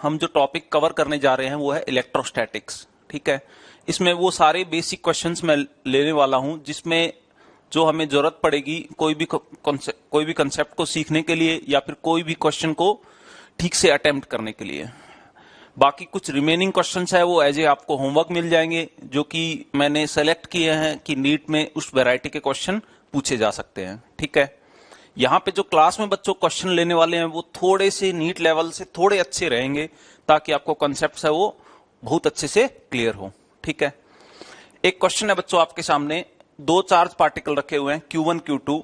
हम जो topic cover करने जा रहे हैं वो है इलेक्ट्रोस्टैटिक्स। ठीक है, इसमें वो सारे बेसिक क्वेश्चंस मैं लेने वाला हूं जिसमें जो हमें जरूरत पड़ेगी कोई भी कंसेप्ट को सीखने के लिए या फिर कोई भी क्वेश्चन को ठीक से अटेम्प्ट करने के लिए। बाकी कुछ रिमेनिंग क्वेश्चंस है वो एज ए आपको होमवर्क मिल जाएंगे, जो कि मैंने सेलेक्ट किए हैं कि नीट में उस वैरायटी के क्वेश्चन पूछे जा सकते हैं। ठीक है, यहाँ पे जो क्लास में बच्चों क्वेश्चन लेने वाले हैं वो थोड़े से नीट लेवल से थोड़े अच्छे रहेंगे ताकि आपको कॉन्सेप्ट है वो बहुत अच्छे से क्लियर हो। ठीक है, एक क्वेश्चन है बच्चों आपके सामने, दो चार्ज पार्टिकल रखे हुए हैं Q1 Q2।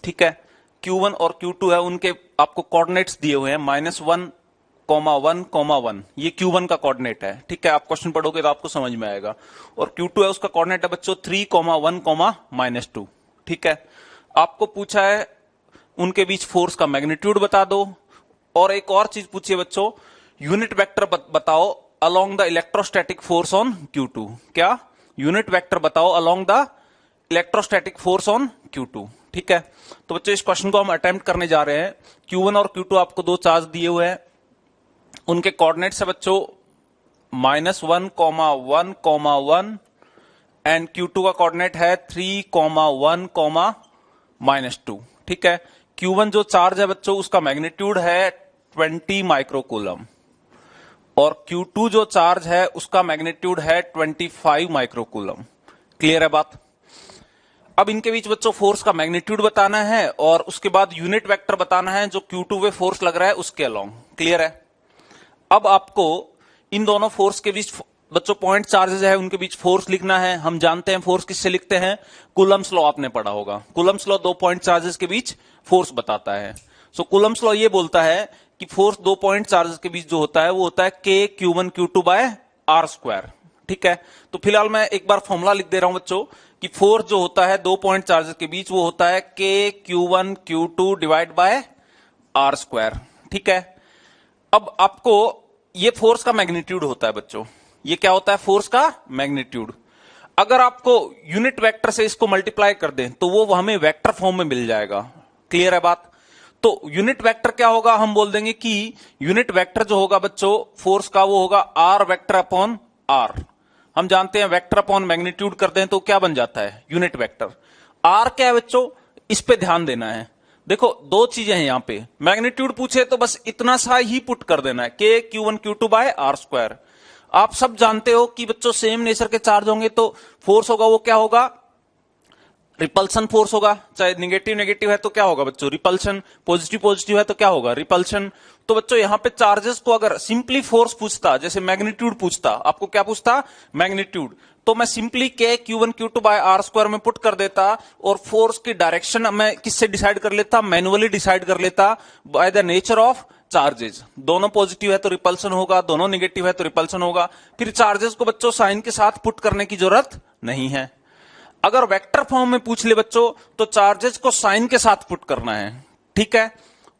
ठीक है, Q1 और Q2 है, उनके आपको कोऑर्डिनेट्स दिए हुए हैं -1,1,1,1। ये Q1 का कोऑर्डिनेट है। ठीक है, आप क्वेश्चन पढ़ोगे तो आपको समझ में आएगा। और Q2 है, उसका कोऑर्डिनेट है बच्चों 3,1,-2। ठीक है, आपको पूछा है उनके बीच फोर्स का मैग्नीट्यूड बता दो, और एक और चीज पूछिए बच्चों, यूनिट वेक्टर बताओ along the electrostatic force on Q2। क्या यूनिट वेक्टर बताओ along the electrostatic force on Q2। ठीक है, तो बच्चों इस क्वेश्चन को हम अटेम्प्ट करने जा रहे हैं। Q1 और Q2 आपको दो चार्ज दिए हुए हैं, उनके कोऑर्डिनेट्स है बच्चों -1,1,1 एंड Q2 का कोऑर्डिनेट है 3,1,-2। ठीक है, Q1 जो चार्ज है बच्चों उसका मैग्नीट्यूड है 20 माइक्रोकूलम और Q2 जो चार्ज है उसका मैग्नीट्यूड है 25 माइक्रोकूलम। क्लियर है बात? अब इनके बीच बच्चों फोर्स का मैग्नीट्यूड बताना है और उसके बाद यूनिट वेक्टर बताना है जो Q2 पे फोर्स लग रहा है उसके अलोंग। क्लियर है? अब आपको इन दोनों फोर्स के बीच बच्चों पॉइंट चार्जेस है उनके बीच फोर्स लिखना है। हम जानते हैं फोर्स किससे लिखते हैं, कूलम्स लॉ आपने पढ़ा होगा। कूलम्स लॉ दो पॉइंट चार्जेस के बीच फोर्स बताता है। सो कूलम्स लॉ ये बोलता है कि फोर्स दो पॉइंट चार्जेस के बीच जो होता है वो होता है K Q1 Q2 bye R²। ठीक है, तो फिलहाल मैं एक बार फॉर्मूला लिख दे रहा हूं बच्चों कि फोर्स जो होता है दो पॉइंट चार्जेस के बीच वो होता है K Q1 Q2 divide bye R²। ठीक है, अब आपको ये फोर्स का मैग्नीट्यूड होता है बच्चों, ये क्या होता है, फोर्स का मैग्नीट्यूड। अगर आपको यूनिट वेक्टर से इसको मल्टीप्लाई कर दें तो वो हमें वेक्टर फॉर्म में मिल जाएगा। क्लियर है बात? तो यूनिट वेक्टर क्या होगा, हम बोल देंगे कि यूनिट वेक्टर जो होगा बच्चों फोर्स का वो होगा R वेक्टर अपॉन R। हम जानते हैं वेक्टर अपॉन मैग्नीट्यूड कर दें तो क्या बन जाता है, यूनिट वेक्टर। R क्या है बच्चों, इस पे ध्यान देना है। देखो दो चीजें हैं यहां पे, मैग्नीट्यूड पूछे तो बस इतना सा ही पुट कर देना है K Q1 Q2 bye R²। आप सब जानते हो कि बच्चों सेम नेचर के चार्ज होंगे तो फोर्स होगा वो क्या होगा, रिपल्सन फोर्स होगा। चाहे निगेटिव नेगेटिव है तो क्या होगा बच्चों, रिपल्सन। पॉजिटिव पॉजिटिव है तो क्या होगा, रिपल्सन। तो बच्चों यहां पे चार्जेस को अगर सिंपली फोर्स पूछता, जैसे मैग्नीट्यूड पूछता, आपको क्या पूछता, मैग्नीट्यूड, तो मैं simply K Q1 Q2 bye R² में पुट कर देता और फोर्स की डायरेक्शन मैं किससे डिसाइड कर लेता, मैनुअली डिसाइड कर लेता by the nature of charges. दोनों पॉजिटिव है तो रिपल्सन होगा, दोनों नेगेटिव है तो रिपल्सन होगा। फिर चार्जेस को बच्चों साइन के साथ पुट करने की जरूरत नहीं है। अगर वेक्टर फॉर्म में पूछ ले बच्चों तो चार्जेस को साइन के साथ पुट करना है। ठीक है,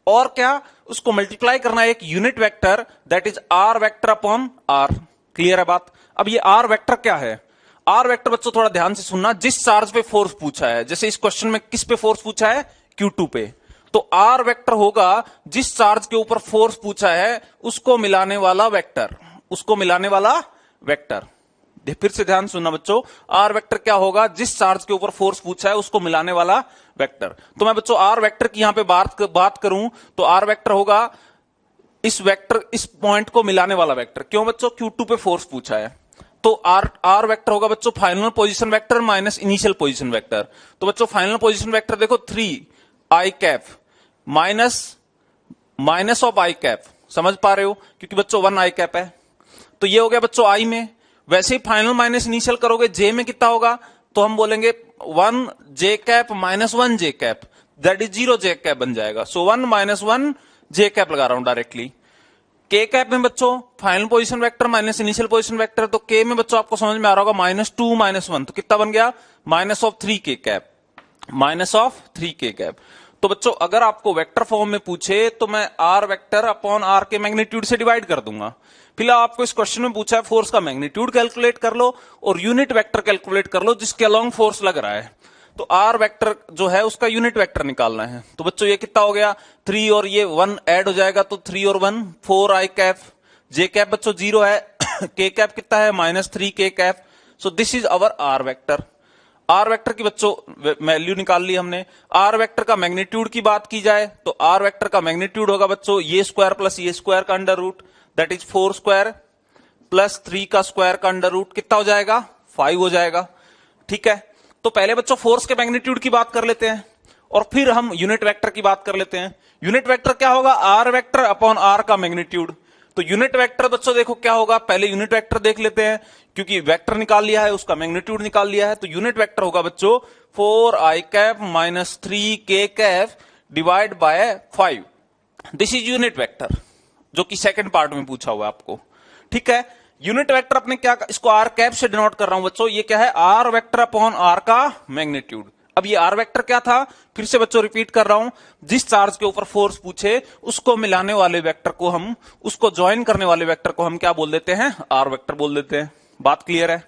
और क्या, उसको मल्टीप्लाई करना है एक unit vector that is R vector upon R। Clear है बात? अब ये R वेक्टर क्या है, R वेक्टर बच्चों थोड़ा ध्यान से सुनना, जिस चार्ज पे फोर्स पूछा है, जैसे इस क्वेश्चन में किस पे फोर्स पूछा है, Q2 पे, तो R वेक्टर होगा जिस चार्ज के ऊपर फोर्स पूछा है उसको मिलाने वाला वेक्टर, उसको मिलाने वाला वेक्टर। फिर से ध्यान सुनना बच्चों, R वेक्टर क्या होगा, जिस चार्ज के ऊपर फोर्स पूछा है उसको मिलाने वाला वेक्टर। तो मैं बच्चों R वेक्टर की यहां पे बात करूं तो R वेक्टर होगा इस वेक्टर, इस पॉइंट को मिलाने वाला वेक्टर। क्यों बच्चों, Q2 पे फोर्स पूछा है तो R वेक्टर होगा बच्चों final position vector minus initial position vector. तो बच्चों फाइनल पोजीशन वेक्टर देखो 3 माइनस ऑफ I कैप, समझ पा रहे हो, क्योंकि बच्चों 1 I कैप है। तो ये हो गया बच्चों I में। वैसे ही फाइनल माइनस इनिशियल करोगे J में कितना होगा, तो हम बोलेंगे 1 J cap minus 1 J cap, that is 0 J cap बन जाएगा। सो 1 माइनस 1 J कैप लगा रहा हूं डायरेक्टली। K कैप में बच्चों final position vector minus initial position vector, तो K में बच्चों आपको समझ में आ रहा होगा -2 -1, तो कितना बन गया, minus of 3 K cap, minus of 3 K cap. तो बच्चों अगर आपको वेक्टर फॉर्म में पूछे तो मैं R वेक्टर अपॉन R के मैग्नीट्यूड से डिवाइड कर दूंगा। फिलहाल आपको इस क्वेश्चन में पूछा है फोर्स का मैग्नीट्यूड कैलकुलेट कर लो और यूनिट वेक्टर कैलकुलेट कर लो जिसके अलोंग फोर्स लग रहा है। तो R वेक्टर जो है उसका यूनिट वेक्टर निकालना है। तो बच्चों ये कितना हो गया, 3 और ये 1 ऐड हो जाएगा तो 3 और 1 4 I कैप, जे कैप बच्चों 0 है, के कैप कितना है -3 k cap. So this is our R vector. R vector की बच्चों वैल्यू निकाल ली हमने। आर वेक्टर का मैग्नीट्यूड की बात की जाए तो आर वेक्टर का मैग्नीट्यूड होगा बच्चों ये स्क्वायर प्लस ये स्क्वायर का under root, that is 4 square plus 3 का स्क्वायर का अंडर रूट, कितना हो जाएगा 5 हो जाएगा। ठीक है, तो पहले बच्चों फोर्स के मैग्नीट्यूड की बात कर लेते हैं और फिर हम यूनिट वेक्टर की बात कर लेते हैं। यूनिट वेक्टर क्या होगा, आर वेक्टर अपॉन आर का मैग्नीट्यूड। तो यूनिट वेक्टर बच्चों देखो क्या होगा, पहले यूनिट वेक्टर देख लेते हैं, क्योंकि वेक्टर निकाल लिया है उसका मैग्नीट्यूड निकाल लिया है। तो यूनिट वेक्टर होगा बच्चों 4i cap minus 3k cap divide by 5। This is unit vector, जो कि सेकंड पार्ट में पूछा हुआ है आपको। ठीक है, यूनिट वेक्टर अपने क्या, इसको आर कैप से डिनोट कर रहा हूं बच्चों, ये क्या है आर वेक्टर अपॉन आर का मैग्नीट्यूड। अब ये आर वेक्टर क्या था, फिर से बच्चों रिपीट कर रहा हूं, जिस चार्ज के ऊपर फोर्स पूछे उसको मिलाने वाले वेक्टर को हम, उसको ज्वाइन करने वाले वेक्टर को हम क्या बोल देते हैं, आर वेक्टर बोल देते हैं। बात क्लियर है।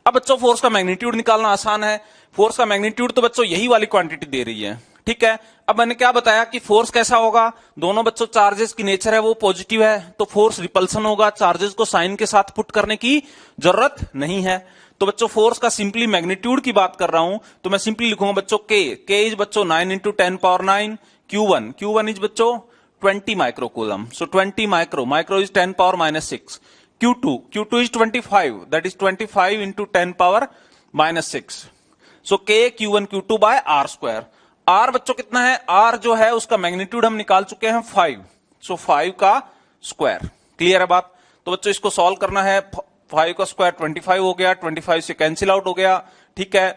अब बच्चों फोर्स का मैग्नीट्यूड निकालना आसान है। फोर्स का मैग्नीट्यूड तो बच्चों यही वाली क्वांटिटी दे रही है। ठीक है, अब मैंने क्या बताया कि फोर्स कैसा होगा, दोनों बच्चों चार्जेस की नेचर है वो पॉजिटिव है, तो फोर्स रिपल्सन होगा, चार्जेस को साइन के साथ पुट करने की जरूरत नहीं है। तो बच्चों फोर्स का सिंपली मैग्नीट्यूड की बात कर रहा हूं तो मैं सिंपली लिखूंगा बच्चों के इज बच्चों 9 × 10 पावर 9, Q1 इज बच्चों 20 microcoulomb, so 20 micro is 10 power -6। Q2 is 25, that is 25 into 10 power -6. So K Q1 Q2 by R square. R बच्चों कितना है, R जो है उसका मैग्नीट्यूड हम निकाल चुके हैं 5, so 5 का स्क्वायर। क्लियर है बात। तो बच्चों इसको सॉल्व करना है, 5 का स्क्वायर 25 हो गया, 25 से कैंसिल आउट हो गया। ठीक है,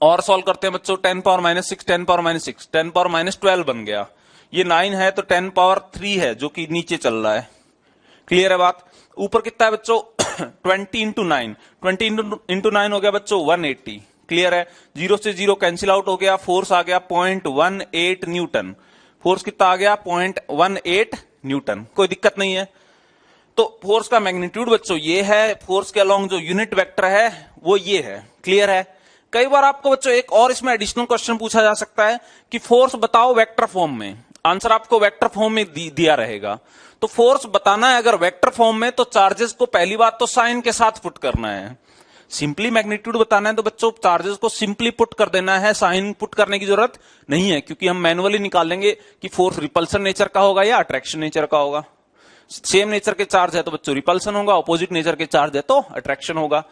और सॉल्व करते हैं बच्चों 10 पावर -6, 10 पावर -6, 10 पावर -12 बन गया। ये 9 है तो 10 पावर 3 है जो कि नीचे चल रहा है। क्लियर है बात। ऊपर कितना है बच्चों 20 × 9, 20 × 9 हो गया बच्चों 180। क्लियर है, 0 से 0 कैंसिल आउट हो गया, फोर्स आ गया 0.18 न्यूटन। फोर्स कितना आ गया 0.18 न्यूटन, कोई दिक्कत नहीं है। तो फोर्स का मैग्नीट्यूड बच्चों ये है, फोर्स के अलोंग जो यूनिट वेक्टर है वो ये है। क्लियर है। कई बार आपको बच्चों एक और इसमें एडिशनल क्वेश्चन पूछा जा सकता है कि फोर्स बताओ वेक्टर फॉर्म में, आंसर आपको वेक्टर फॉर्म में दिया रहेगा। तो फोर्स बताना है अगर वेक्टर फॉर्म में तो चार्जेस को पहली बात तो साइन के साथ पुट करना है। सिंपली मैग्नीट्यूड बताना है तो बच्चों चार्जेस को सिंपली पुट कर देना है, साइन पुट करने की जरूरत नहीं है, क्योंकि हम मैनुअली निकाल लेंगे कि फोर्स रिपल्सन नेचर का होगा या अट्रैक्शन नेचर का होगा। सेम नेचर के चार्ज है तो बच्चों रिपल्सन होगा, ऑपोजिट नेचर के चार्ज है तो अट्रैक्शन होगा।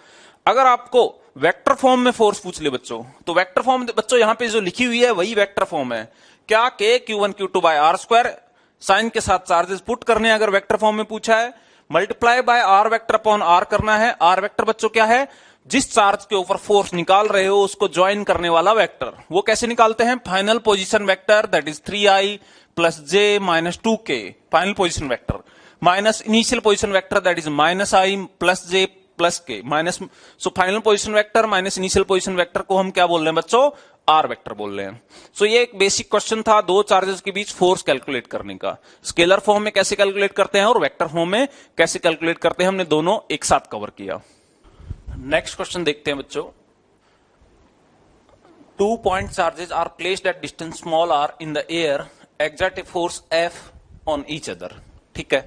अगर आपको वेक्टर फॉर्म में फोर्स पूछ ले बच्चों, तो वेक्टर फॉर्म बच्चों यहां पे जो लिखी हुई है वही वेक्टर फॉर्म है। क्या K Q1 Q2 by R square, sign के साथ चार्जेस पुट करने अगर वेक्टर फॉर्म में पूछा है, multiply by R vector upon R करना है। आर वेक्टर बच्चों क्या है, जिस चार्ज के ऊपर फोर्स निकाल रहे हो उसको ज्वाइन करने वाला वेक्टर। वो कैसे निकालते हैं, final position vector that is 3i plus j minus 2k, final position vector minus initial position vector that is -i plus j plus k minus, so final position vector minus initial position vector को हम क्या बोल रहे हैं बच्चों, are vector बोल रहे हैं। सो ये एक बेसिक क्वेश्चन था दो चार्जेस के बीच फोर्स कैलकुलेट करने का। स्केलर फॉर्म में कैसे कैलकुलेट करते हैं और वेक्टर फॉर्म में कैसे कैलकुलेट करते हैं, हमने दोनों एक साथ कवर किया। नेक्स्ट क्वेश्चन देखते हैं बच्चों। 2 point charges are placed at distance small r in the air, exert a force F on each other। ठीक है,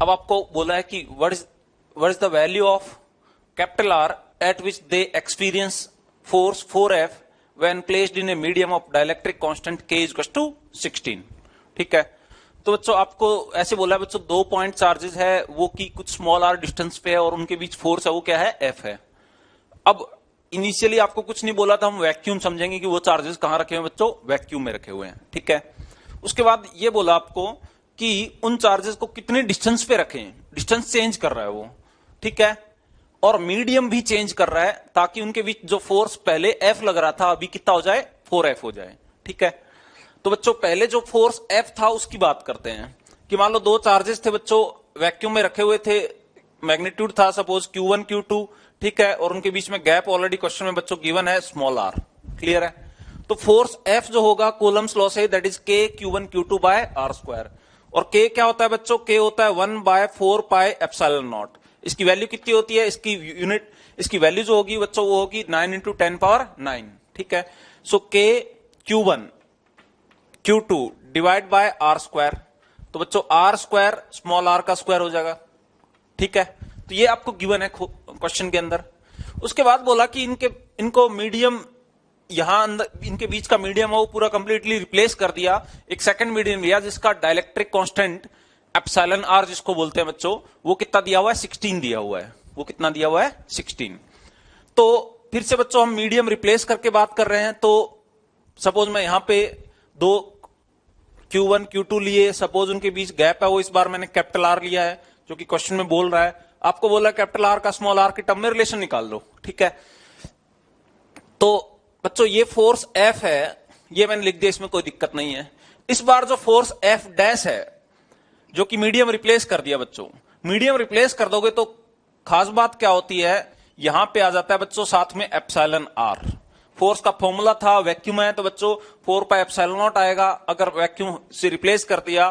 अब आपको बोला है कि what is the value of capital R at which they experience force 4F when placed in a medium of dielectric constant K is equal to 16। ठीक है, तो बच्चों आपको ऐसे बोला है बच्चों 2 पॉइंट चार्जेस है वो की कुछ स्मॉल आर डिस्टेंस पे है और उनके बीच फोर्स है वो क्या है, F है। अब इनिशियली आपको कुछ नहीं बोला था, हम वैक्यूम समझेंगे कि वो चार्जेस कहां रखे हुए हैं बच्चों, वैक्यूम में रखे हुए हैं। ठीक है, उसके बाद ये बोला आपको कि उन चार्जेस को कितने डिस्टेंस पे रखें, डिस्टेंस चेंज कर रहा है वो। ठीक है, और मीडियम भी चेंज कर रहा है ताकि उनके बीच जो फोर्स पहले F लग रहा था अभी कितना हो जाए, 4F हो जाए। ठीक है, तो बच्चों पहले जो फोर्स F था उसकी बात करते हैं कि मान लो दो चार्जेस थे बच्चों वैक्यूम में रखे हुए थे, मैग्नीट्यूड था सपोज Q1 Q2। ठीक है, और उनके बीच में गैप ऑलरेडी क्वेश्चन में बच्चों गिवन है स्मॉल r। क्लियर है, तो फोर्स F जो होगा कूलम्स लॉ से that is K Q1 Q2 by R square. और K क्या होता है बच्चों, K होता है 1/4πε0। इसकी वैल्यू कितनी होती है, इसकी यूनिट, इसकी वैल्यू जो होगी बच्चों वो होगी 9 × 10 पावर 9। ठीक है, सो K Q1 Q2 divide bye R square. तो बच्चों आर स्क्वायर स्मॉल आर का स्क्वायर हो जाएगा। ठीक है, तो ये आपको गिवन है क्वेश्चन के अंदर। उसके बाद बोला कि इनको मीडियम यहां अंदर इनके बीच का मीडियम है वो पूरा कंप्लीटली रिप्लेस कर दिया, एक सेकंड मीडियम लिया जिसका डाइलेक्ट्रिक कांस्टेंट एप्सिलॉन आर जिसको बोलते हैं बच्चों, वो कितना दिया हुआ है 16 दिया हुआ है। वो कितना दिया हुआ है 16। तो फिर से बच्चों हम मीडियम रिप्लेस करके बात कर रहे हैं। तो सपोज मैं यहां पे दो Q1 Q2 लिए, सपोज उनके बीच गैप है, वो इस बार मैंने कैपिटल आर लिया है जो कि क्वेश्चन में बोल रहा है। आपको बोला कैपिटल आर का स्मॉल आर के टर्म में रिलेशन निकाल लो। ठीक है, तो बच्चों ये फोर्स F है, ये मैंने लिख दिया, इसमें कोई दिक्कत नहीं है। इस बार जो फोर्स F डैश है जो कि मीडियम रिप्लेस कर दिया बच्चों, मीडियम रिप्लेस कर दोगे तो खास बात क्या होती है, यहां पे आ जाता है बच्चों साथ में एप्सिलॉन आर। फोर्स का फॉर्मूला था वैक्यूम है तो बच्चों 4 पाई एप्सिलॉन नॉट आएगा। अगर वैक्यूम से रिप्लेस कर दिया,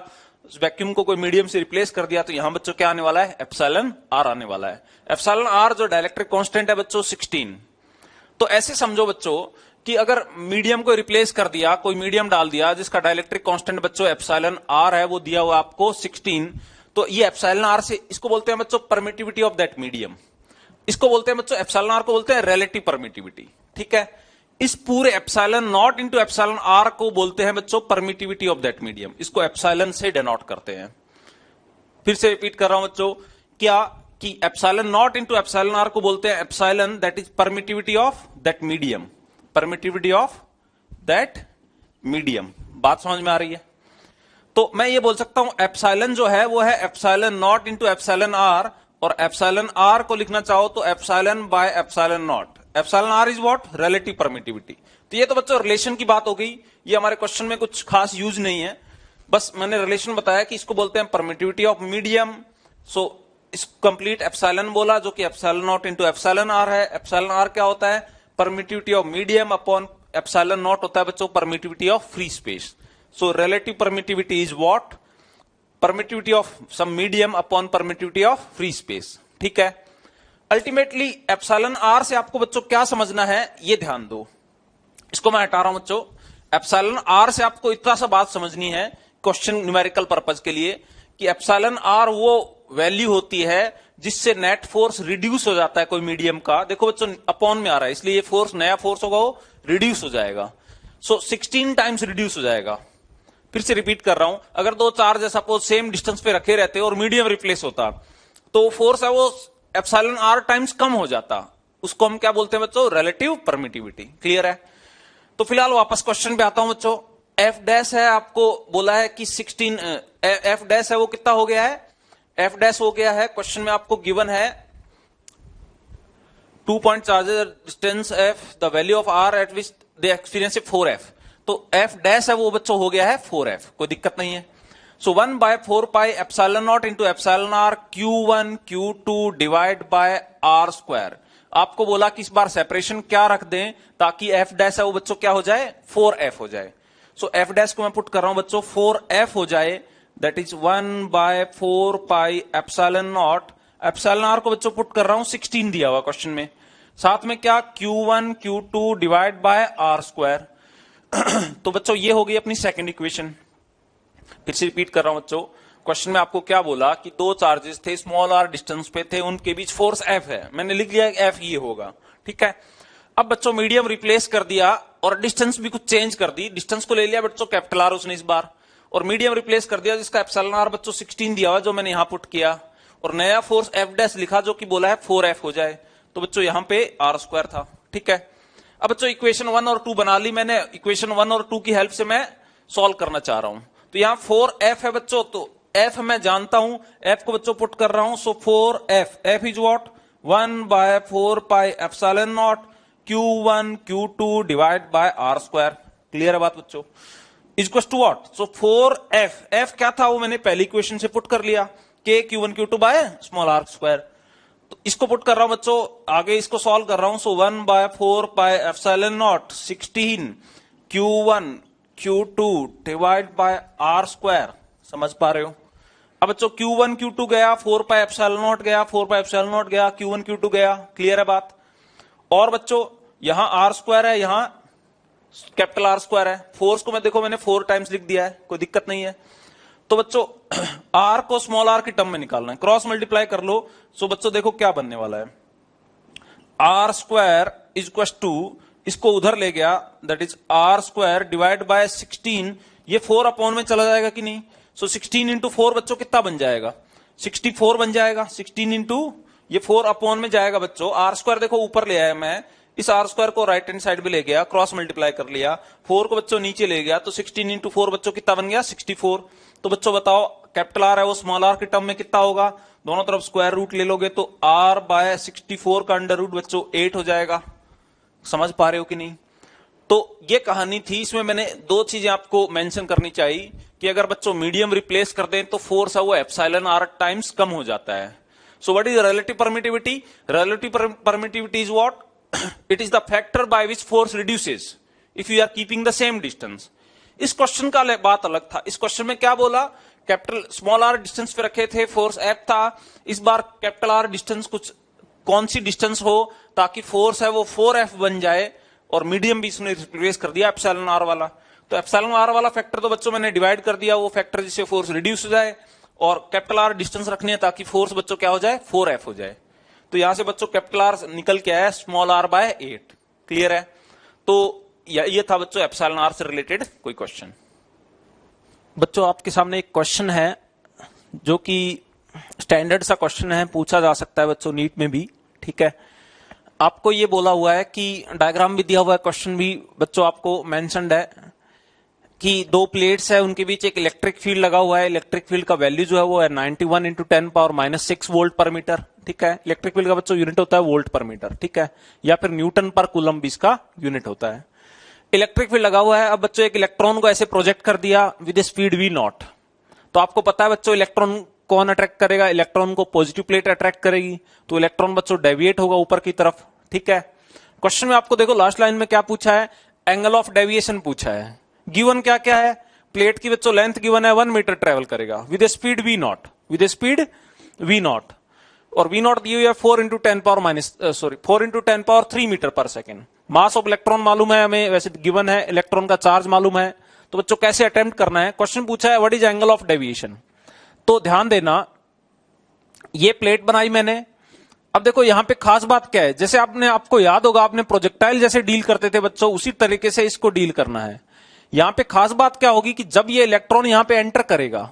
वैक्यूम को कोई मीडियम से रिप्लेस कर दिया तो यहां बच्चों क्या आने वाला है, एप्सिलॉन आर आने वाला है। एप्सिलॉन आर जो डाइलेक्ट्रिक कांस्टेंट है बच्चों 16। तो ऐसे समझो बच्चों कि अगर मीडियम को रिप्लेस कर दिया, कोई मीडियम डाल दिया जिसका डाइलेक्ट्रिक कांस्टेंट बच्चों एप्सिलॉन आर है, वो दिया हुआ आपको 16, तो ये एप्सिलॉन आर से, इसको बोलते हैं बच्चों परमिटिविटी ऑफ दैट मीडियम। इसको बोलते हैं बच्चों एप्सिलॉन आर को बोलते हैं रिलेटिव परमिटिविटी। ठीक है, इस पूरे epsilon naught into epsilon R को बोलते हैं बच्चों परमिटिविटी ऑफ दैट मीडियम। इसको एप्सिलॉन से डिनोट करते हैं। फिर से रिपीट कर रहा हूं बच्चों, क्या कि epsilon naught into epsilon R को बोलते हैं epsilon, that is permittivity of that medium. Permittivity of that medium. बात समझ में आ रही है? तो मैं ये बोल सकता हूं एप्सिलॉन जो है वो है epsilon naught into epsilon R, और एप्सिलॉन आर को लिखना चाहो तो epsilon by epsilon naught. Epsilon R is what, relative permittivity. तो ये तो बच्चों रिलेशन की बात हो गई, ये हमारे क्वेश्चन में कुछ खास यूज नहीं है, बस मैंने रिलेशन बताया कि इसको बोलते हैं परमिटिविटी ऑफ मीडियम। सो इस कंप्लीट एप्सिलॉन बोला जो कि epsilon naught into epsilon R है। एप्सिलॉन आर क्या होता है, permittivity of medium upon epsilon naught होता है बच्चों permittivity of free space. So relative permittivity is what, permittivity of some medium upon permittivity of free space. ठीक है, ultimately epsilon R से आपको बच्चों क्या समझना है ये ध्यान दो। इसको मैं हटा रहा हूं बच्चों। एप्सिलॉन आर से आपको इतना सा बात समझनी है क्वेश्चन न्यूमेरिकल पर्पज के लिए कि एप्सिलॉन आर वो वैल्यू होती है जिससे नेट फोर्स रिड्यूस हो जाता है कोई मीडियम का। देखो बच्चों अपॉन में आ रहा है, इसलिए ये फोर्स नया फोर्स होगा वो रिड्यूस हो जाएगा। सो 16 टाइम्स रिड्यूस हो जाएगा। फिर से रिपीट कर रहा हूं, अगर दो चार्ज सपोज सेम डिस्टेंस पे रखे रहते और मीडियम रिप्लेस होता तो फोर्स है वो एप्सिलॉन आर टाइम्स कम हो जाता। उसको हम क्या बोलते हैं बच्चों, रिलेटिव परमिटिविटी। क्लियर है? तो फिलहाल वापस क्वेश्चन पे आता हूं बच्चों। एफ डैश है, आपको बोला है कि 16 एफ डैश है वो कितना हो गया है, एफ डैश हो गया है क्वेश्चन में आपको गिवन है 2 point charges distance F, the value of R at which they experience 4f। तो एफ डैश है वो बच्चों हो गया है 4f, कोई दिक्कत नहीं है। So 1 by 4 pi epsilon naught into epsilon R Q1 Q2 divide by R square. आपको बोला कि इस बार सेपरेशन क्या रख दें ताकि एफ डैश है वो बच्चों क्या हो जाए, 4f हो जाए। सो एफ डैश को मैं पुट कर रहा हूं बच्चों 4f हो जाए, that is 1 by 4 pi epsilon naught. Epsilon R को बच्चों पुट कर रहा हूं 16 दिया हुआ क्वेश्चन में, साथ में क्या Q1 Q2 divide by R square. तो बच्चों ये हो गई अपनी सेकंड इक्वेशन। फिर से रिपीट कर रहा हूं बच्चों, क्वेश्चन में आपको क्या बोला कि दो चार्जेस थे, स्मॉल आर डिस्टेंस पे थे, उनके बीच फोर्स एफ है। मैंने लिख लिया एफ ये होगा। ठीक है, अब बच्चों मीडियम रिप्लेस कर दिया और डिस्टेंस भी कुछ चेंज कर दी। डिस्टेंस को ले लिया बच्चों कैपिटल आर उसने इस बार, और मीडियम रिप्लेस कर दिया जिसका एप्सिलॉन आर बच्चों 16 दिया हुआ जो मैंने यहां पुट किया, और नया फोर्स एफ डैश लिखा जो कि बोला है 4f हो जाए। तो बच्चों यहां पे आर स्क्वायर था। ठीक है, अब बच्चों इक्वेशन 1 और 2 बना ली मैंने। इक्वेशन 1 और 2 की हेल्प से मैं सॉल्व करना चाह रहा हूं। तो यहां 4f है बच्चों, तो f मैं जानता हूं, f को बच्चों पुट कर रहा हूं। So 4f, f is what, 1 by 4 pi epsilon naught Q1 Q2 divide by R square. Clear है बात बच्चों? Equals to what, so 4f, f क्या था वो मैंने पहली इक्वेशन से पुट कर लिया, k Q1 Q2 by small R square. तो इसको पुट कर रहा हूं बच्चों, आगे इसको सॉल्व कर रहा हूं। So 1 by 4 pi epsilon naught 16 Q1 Q2 divide by R square. समझ पा रहे हो? अब बच्चों Q1 Q2 गया, 4 पाई एप्सिलॉन नॉट गया, 4 पाई एप्सिलॉन नॉट गया, Q1 Q2 गया। क्लियर है बात? और बच्चों यहां आर स्क्वायर है, यहां कैपिटल आर स्क्वायर है। फोर्स को मैं देखो मैंने 4 टाइम्स लिख दिया है, कोई दिक्कत नहीं है। तो बच्चों आर को स्मॉल आर की टर्म में निकालना है, क्रॉस मल्टीप्लाई कर लो। सो बच्चों देखो क्या बनने वाला है, R square is equal to, इसको उधर ले गया, that is R square divide by 16, ये 4 अपॉन में चला जाएगा कि नहीं। सो 16 इंटू 4 बच्चों कितना बन जाएगा, 64 बन जाएगा। 16 इंटू ये 4 अपॉन में जाएगा बच्चों, आर स्क्वायर देखो ऊपर ले आया मैं, इस आर स्क्वायर को राइट हैंड साइड में ले गया, क्रॉस मल्टीप्लाई कर लिया, 4 को बच्चों नीचे ले गया, तो 16 इंटू 4 बच्चों कितना बन गया, 64। तो बच्चों बताओ कैपिटल आर है वो स्मॉल आर के टर्म में कितना होगा, दोनों तरफ स्क्वायर रूट ले लोगे तो आर बाय 64 का अंडर रूट बच्चों 8 हो जाएगा। समझ पा रहे हो कि नहीं। तो ये कहानी थी, इसमें मैंने 2 चीजें आपको मेंशन करनी चाहिए कि अगर बच्चों मीडियम रिप्लेस कर दें तो फोर्स है वो एप्सिलॉन आर टाइम्स कम हो जाता है। So what is relative permittivity, relative permittivity is what, it is the factor by which force reduces if you are keeping the same distance. इस क्वेश्चन का बात अलग था, इस क्वेश्चन में क्या बोला, कैपिटल स्मॉल आर डिस्टेंस पे रखे थे, फोर्स एफ था, इस बार कैपिटल आर डिस्टेंस कुछ कौन सी डिस्टेंस हो ताकि फोर्स है वो 4F बन जाए, और मीडियम भी इसने रिप्लेस कर दिया एप्सिलॉन आर वाला। तो एप्सिलॉन आर वाला फैक्टर तो बच्चों मैंने डिवाइड कर दिया, वो फैक्टर जिससे फोर्स रिड्यूस हो जाए, और कैपिटल आर डिस्टेंस रखनी है ताकि फोर्स बच्चों क्या हो जाए, 4F हो जाए। तो यहां से बच्चों कैपिटल आर निकल के आया स्मॉल आर बाय 8। क्लियर है। तो ये था बच्चों एप्सिलॉन आर से रिलेटेड कोई क्वेश्चन। बच्चों आपके सामने एक क्वेश्चन है जो कि स्टैंडर्ड सा क्वेश्चन है, पूछा जा सकता है बच्चों नीट में भी। ठीक है, आपको ये बोला हुआ है कि डायग्राम भी दिया हुआ है, क्वेश्चन भी बच्चों आपको मेंशन्ड है कि 2 प्लेट्स है, उनके बीच एक इलेक्ट्रिक फील्ड लगा हुआ है। इलेक्ट्रिक फील्ड का वैल्यू जो है वो है 91 इंटू 10⁻⁻6 वोल्ट पर मीटर। ठीक है, इलेक्ट्रिक फील्ड का बच्चों यूनिट होता है वोल्ट पर मीटर। ठीक है, या फिर न्यूटन पर कूलम भी इसका यूनिट होता है। इलेक्ट्रिक फील्ड लगा हुआ है, अब बच्चों एक इलेक्ट्रॉन को ऐसे प्रोजेक्ट कर दिया विद स्पीड v0। तो आपको पता है बच्चों इलेक्ट्रॉन कौन अट्रैक्ट करेगा, इलेक्ट्रॉन को पॉजिटिव प्लेट अट्रैक्ट करेगी, तो इलेक्ट्रॉन बच्चों डेविएट होगा ऊपर की तरफ। ठीक है, क्वेश्चन में आपको देखो लास्ट लाइन में क्या पूछा है, एंगल ऑफ डेविएशन पूछा है। गिवन क्या क्या है, प्लेट की बच्चों लेंथ गिवन है 1 मीटर ट्रेवल करेगा with speed v0, with speed v0, और v0 दी हुई है 4 इंटू 10⁻3 मीटर पर सेकेंड। मास ऑफ इलेक्ट्रॉन मालूम है हमें, वैसे गिवन है, इलेक्ट्रॉन का चार्ज मालूम है। तो बच्चों कैसे अटेम्प्ट करना है, क्वेश्चन पूछा है what is angle of deviation. तो ध्यान देना, ये प्लेट बनाई मैंने, अब देखो यहां पे खास बात क्या है, जैसे आपको याद होगा आपने प्रोजेक्टाइल जैसे डील करते थे बच्चों, उसी तरीके से इसको डील करना है। यहां पे खास बात क्या होगी कि जब ये इलेक्ट्रॉन यहां पे एंटर करेगा,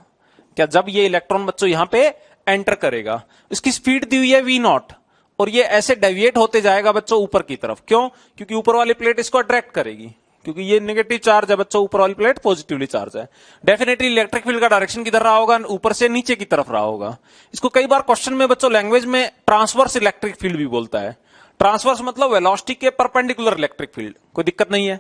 क्या जब ये इलेक्ट्रॉन बच्चों यहां पे एंटर करेगा, इसकी स्पीड दी हुई है v0, और ये ऐसे डेविएट होते जाएगा बच्चों ऊपर की तरफ। क्यों, क्योंकि ऊपर वाली प्लेट इसको अट्रैक्ट करेगी, क्योंकि ये नेगेटिव चार्ज है बच्चों, ऊपर वाली प्लेट पॉजिटिवली चार्ज है। डेफिनेटली इलेक्ट्रिक फील्ड का डायरेक्शन किधर रहा होगा, ऊपर से नीचे की तरफ रहा होगा। इसको कई बार क्वेश्चन में बच्चों लैंग्वेज में ट्रांसवर्स इलेक्ट्रिक फील्ड भी बोलता है। ट्रांसवर्स मतलब वेलोसिटी के परपेंडिकुलर इलेक्ट्रिक फील्ड, कोई दिक्कत नहीं है।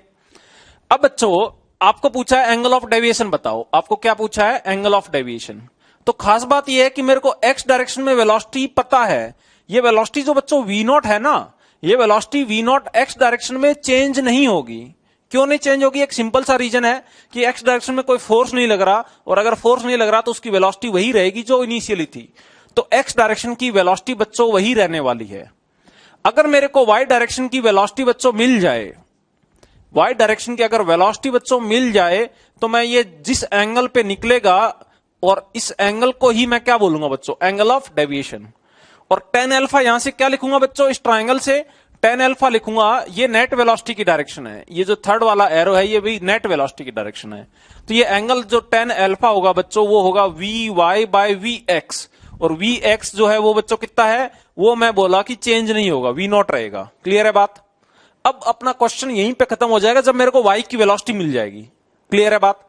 अब बच्चों आपको पूछा है एंगल ऑफ डेविएशन बताओ, आपको क्या पूछा है, एंगल ऑफ डेविएशन। तो खास बात यह है कि मेरे को एक्स डायरेक्शन में वेलोसिटी पता है, ये वेलोसिटी जो बच्चों v0 है ना, ये वेलोसिटी v0 एक्स डायरेक्शन में चेंज नहीं होगी। क्यों नहीं चेंज होगी, एक सिंपल सा रीजन है कि एक्स डायरेक्शन में कोई फोर्स नहीं लग रहा, और अगर फोर्स नहीं लग रहा तो उसकी वेलोसिटी वही रहेगी जो इनिशियली थी। तो एक्स डायरेक्शन की वेलोसिटी बच्चों वही रहने वाली है। अगर मेरे को वाई डायरेक्शन की वेलोसिटी बच्चों मिल जाए, वाई डायरेक्शन की अगर वेलोसिटी बच्चों मिल जाए, तो मैं ये जिस एंगल पे निकलेगा, और इस एंगल को ही मैं क्या बोलूंगा बच्चों, एंगल ऑफ डेविएशन। और tan अल्फा यहां से क्या लिखूंगा बच्चों, इस ट्राइंगल से tan अल्फा लिखूंगा, ये नेट वेलोसिटी की डायरेक्शन है, ये जो थर्ड वाला एरो है ये भी नेट वेलोसिटी की डायरेक्शन है। तो ये एंगल जो tan अल्फा होगा बच्चों वो होगा vy बाय vx, और vx जो है वो बच्चों कितना है, वो मैं बोला कि चेंज नहीं होगा, v0 रहेगा। क्लियर है बात। अब अपना क्वेश्चन यहीं पे खत्म हो जाएगा जब मेरे को y की वेलोसिटी मिल जाएगी। क्लियर है बात।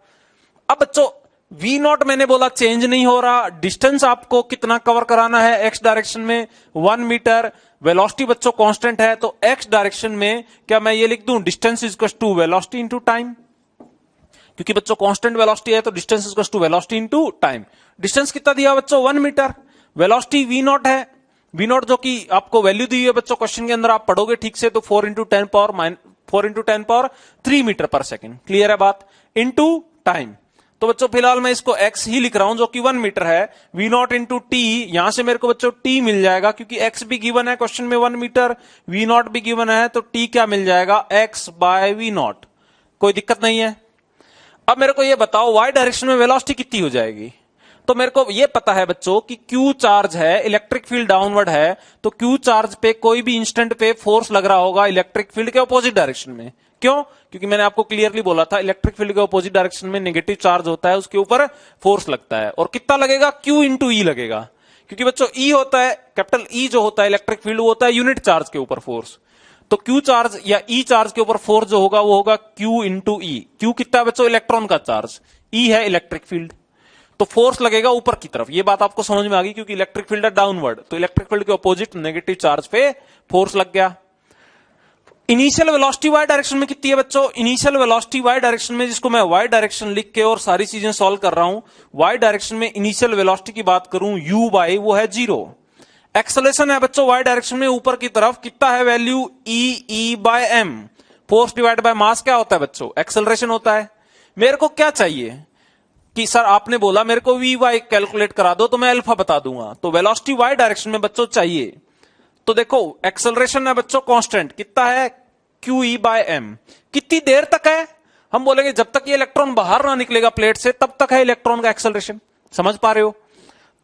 अब बच्चों v0 मैंने बोला चेंज नहीं हो रहा, डिस्टेंस आपको कितना कवर कराना है x डायरेक्शन में 1 मीटर, वेलोसिटी बच्चों कांस्टेंट है, तो x डायरेक्शन में क्या मैं ये लिख दूं, distance is equal to velocity into time, क्योंकि बच्चों कांस्टेंट वेलोसिटी है तो distance is equal to velocity into time. Distance कितना दिया बच्चों 1 मीटर, वेलोसिटी v0 है, v0 जो कि आपको वैल्यू दी है बच्चों क्वेश्चन के अंदर, आप पढ़ोगे ठीक से तो 4 इंटू 10⁻³ मीटर पर सेकेंड। क्लियर है बात, इनटू टाइम। तो बच्चों फिलहाल मैं इसको x ही लिख रहा हूं जो कि 1 मीटर है, v0 इंटू टी, यहां से मेरे को बच्चों t मिल जाएगा, क्योंकि x भी गिवन है क्वेश्चन में 1 मीटर, v0 भी गिवन है, तो t क्या मिल जाएगा, x बाय v0। कोई दिक्कत नहीं है। अब मेरे को ये बताओ y डायरेक्शन में वेलोसिटी कितनी हो जाएगी। तो मेरे को ये पता है बच्चों कि Q चार्ज है, इलेक्ट्रिक फील्ड डाउनवर्ड है, तो Q चार्ज पे कोई भी इंस्टेंट पे फोर्स लग रहा होगा इलेक्ट्रिक फील्ड के ऑपोजिट डायरेक्शन में। क्यों? क्योंकि मैंने आपको क्लियरली बोला था इलेक्ट्रिक फील्ड के ऑपोजिट डायरेक्शन में नेगेटिव चार्ज होता है, उसके ऊपर फोर्स लगता है। और कितना लगेगा? Q इंटू ई लगेगा, क्योंकि बच्चों ई होता है, कैपिटल ई जो होता है इलेक्ट्रिक फील्ड, वो होता है यूनिट चार्ज के ऊपर फोर्स। तो Q चार्ज या E चार्ज के ऊपर फोर्स जो होगा वो होगा Q इंटू ई। Q कितना है बच्चों? इलेक्ट्रॉन का चार्ज, E है इलेक्ट्रिक फील्ड, तो फोर्स लगेगा ऊपर की तरफ। ये बात आपको समझ में आ गई, क्योंकि इलेक्ट्रिक फील्ड है डाउनवर्ड, तो इलेक्ट्रिक फील्ड के ऑपोजिट नेगेटिव चार्ज पे फोर्स लग गया। इनिशियल वेलोसिटी वाई डायरेक्शन में कितनी है बच्चों? इनिशियल वेलोसिटी वाई डायरेक्शन में, जिसको मैं वाई डायरेक्शन लिख के और सारी चीजें सॉल्व कर रहा हूं, वाई डायरेक्शन में इनिशियल वेलोसिटी की बात करूं u बाई वो है 0। एक्सेलरेशन है बच्चों वाई डायरेक्शन में ऊपर की तरफ, कितना है वैल्यू? e बाय m। Force divide by mass क्या होता है बच्चों? एक्सेलरेशन होता है। मेरे को क्या चाहिए कि सर आपने बोला मेरे को वी वाई कैलकुलेट करा दो, तो मैं अल्फा बता दूंगा। तो वेलोसिटी वाई डायरेक्शन में बच्चों चाहिए, तो देखो एक्सेलरेशन है बच्चों कांस्टेंट, कितना है? Q E by M. कितनी देर तक है? हम बोलेंगे जब तक ये इलेक्ट्रॉन बाहर ना निकलेगा प्लेट से तब तक है इलेक्ट्रॉन का एक्सेलरेशन। समझ पा रहे हो?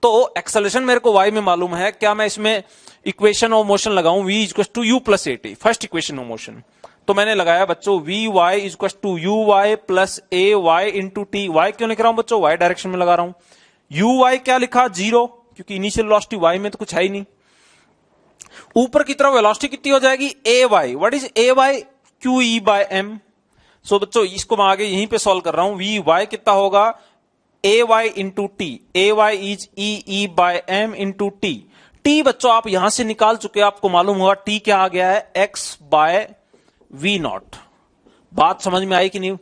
तो एक्सेलरेशन मेरे को वाई में मालूम है, क्या मैं इसमें इक्वेशन ऑफ मोशन लगाऊं? v equal to u plus a t, first equation of motion. तो मैंने लगाया बच्चों v y equal to u y plus a Y into t. Y क्यों लिख रहा हूं बच्चों? वाई डायरेक्शन में लगा रहा हूं। यू वाई क्या लिखा? 0, क्योंकि इनिशियल वेलोसिटी वाई में तो कुछ है ही नहीं। ऊपर की तरफ वेलोसिटी कितनी हो जाएगी? A Y. What is A Y? Q E by M. So बच्चों इसको मैं आगे यहीं पे सॉल्व कर रहा हूं। वी वाई कितना होगा? A Y into T. A Y is E by M into T. T बच्चों आप यहां से निकाल चुके, आपको मालूम होगा टी क्या आ गया है? X by we naught. बात समझ में आई कि नहीं?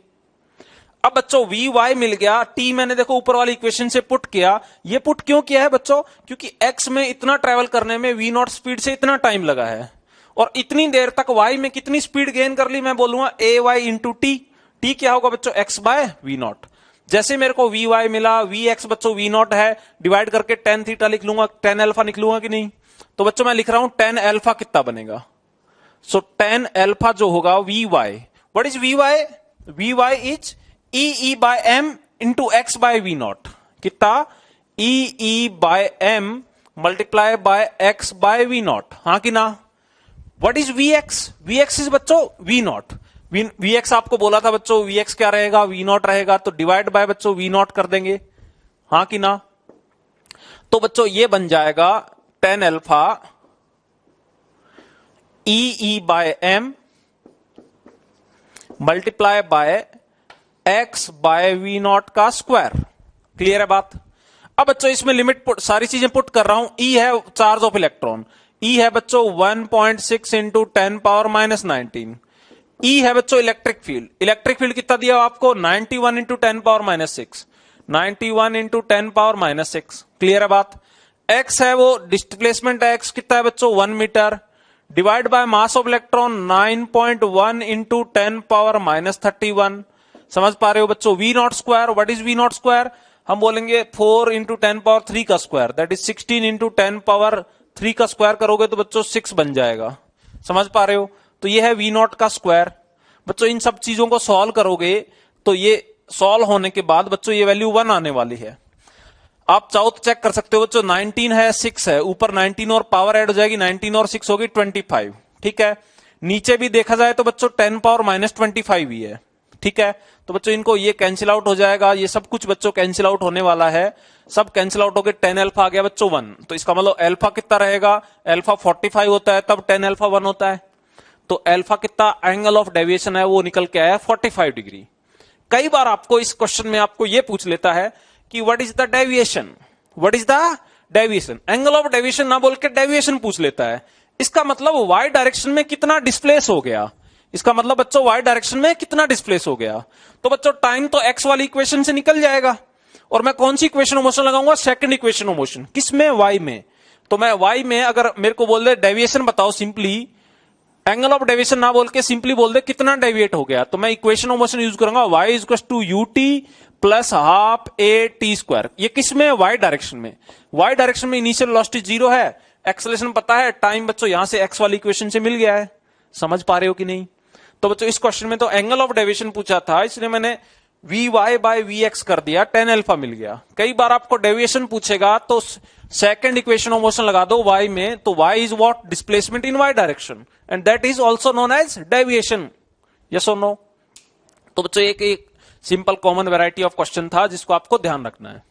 अब बच्चों वी वाई मिल गया, टी मैंने देखो ऊपर वाली इक्वेशन से पुट किया। ये पुट क्यों किया है बच्चों? क्योंकि एक्स में इतना ट्रेवल करने में वी नॉट स्पीड से इतना टाइम लगा है, और इतनी देर तक वाई में कितनी स्पीड गेन कर ली? मैं बोलूंगा a Y into T. T क्या होगा बच्चों? X by we naught. जैसे मेरे को वी वाई मिला, वी एक्स बच्चों वी नॉट है, डिवाइड करके टेन थीटा लिख लूंगा, टेन अल्फा निकलूंगा कि नहीं? तो बच्चों मैं लिख रहा हूं टेन अल्फा कितना बनेगा? सो टेन अल्फा जो होगा V Y. What is V Y? V Y is E by M into X by we not. कितना? E by M multiply by x by we not. हाँ कि ना? What is V X? V X is बच्चों we not. V X आपको बोला था बच्चों we x क्या रहेगा? वी नॉट रहेगा, तो डिवाइड बाय बच्चों वी नॉट कर देंगे। हाँ कि ना? तो बच्चों ये बन जाएगा tan alpha E by M multiply by x by we naught का स्क्वायर। क्लियर है बात? अब बच्चों इसमें लिमिट सारी चीजें पुट कर रहा हूं। ई है चार्ज ऑफ इलेक्ट्रॉन, ई है बच्चों 1.6 इंटू 10 पावर माइनस 19। ई है बच्चों इलेक्ट्रिक फील्ड, इलेक्ट्रिक फील्ड कितना दिया आपको? 91 into 10 power minus 6, 91 into 10 power minus 6। Clear है बात? एक्स है वो डिस्प्लेसमेंट है, एक्स कितना है बच्चों? 1 metre, divide by mass of electron 9.1 into 10 power minus 31। समझ पा रहे हो बच्चों? We naught square. What is v naught square? हम बोलेंगे 4 इंटू 10 पावर 3 का square, that is 16 into 10 power 3 का स्क्वायर करोगे तो बच्चों 6 बन जाएगा। समझ पा रहे हो? तो ये है वी नॉट का स्क्वायर। बच्चों इन सब चीजों को सॉल्व करोगे तो ये सॉल्व होने के बाद बच्चों ये वैल्यू 1 आने वाली है। आप चाहो तो चेक कर सकते हो बच्चों, 19 है 6 है, ऊपर 19 और पावर ऐड हो जाएगी, 19 और 6 होगी 25। ठीक है? नीचे भी देखा जाए तो बच्चों 10 पावर माइनस 25 ही है। ठीक है? तो बच्चों इनको ये कैंसिल आउट हो जाएगा, ये सब कुछ बच्चों कैंसिल आउट होने वाला है, सब कैंसिल आउट होकर 10 अल्फा आ गया बच्चों 1। तो इसका मतलब अल्फा कितना रहेगा? अल्फा 45 होता है तब 10 अल्फा 1 होता है, तो अल्फा कितना एंगल ऑफ डेविएशन है वो निकल के आया 45 डिग्री। कई बार आपको इस क्वेश्चन में आपको ये पूछ लेता है कि what is the deviation? What is the deviation? Angle of deviation ना बोल के डेविएशन पूछ लेता है। इसका मतलब वाई डायरेक्शन में कितना डिस्प्लेस हो गया, इसका मतलब बच्चों वाई डायरेक्शन में कितना डिस्प्लेस हो गया। तो बच्चों टाइम तो एक्स वाली इक्वेशन से निकल जाएगा, और मैं कौन सी इक्वेशन ऑफ मोशन लगाऊंगा? Second equation of motion. किसमें? वाई में। तो मैं वाई में अगर मेरे को बोल दे डेविएशन बताओ, सिंपली एंगल ऑफ डेविएशन ना बोल के सिंपली बोल दे कितना डेविएट हो गया, तो मैं इक्वेशन ऑफ मोशन यूज करूंगा y is equal to u t plus half a t square. ये किसमें? y डायरेक्शन में। y डायरेक्शन में इनिशियल वेलोसिटी 0 है, एक्सेलरेशन पता है, टाइम बच्चों यहां से x वाली इक्वेशन से मिल गया है। समझ पा रहे हो कि नहीं? तो बच्चों इस क्वेश्चन में तो एंगल ऑफ डेविएशन पूछा था, इसलिए मैंने v y by v x कर दिया, टेन अल्फा मिल गया। कई बार आपको डेविएशन पूछेगा तो सेकंड इक्वेशन ऑफ मोशन लगा दो y में, तो y is what, displacement in y direction, and that is also known as deviation. Yes और नो? तो बच्चों एक simple common variety of question था जिसको आपको ध्यान रखना है।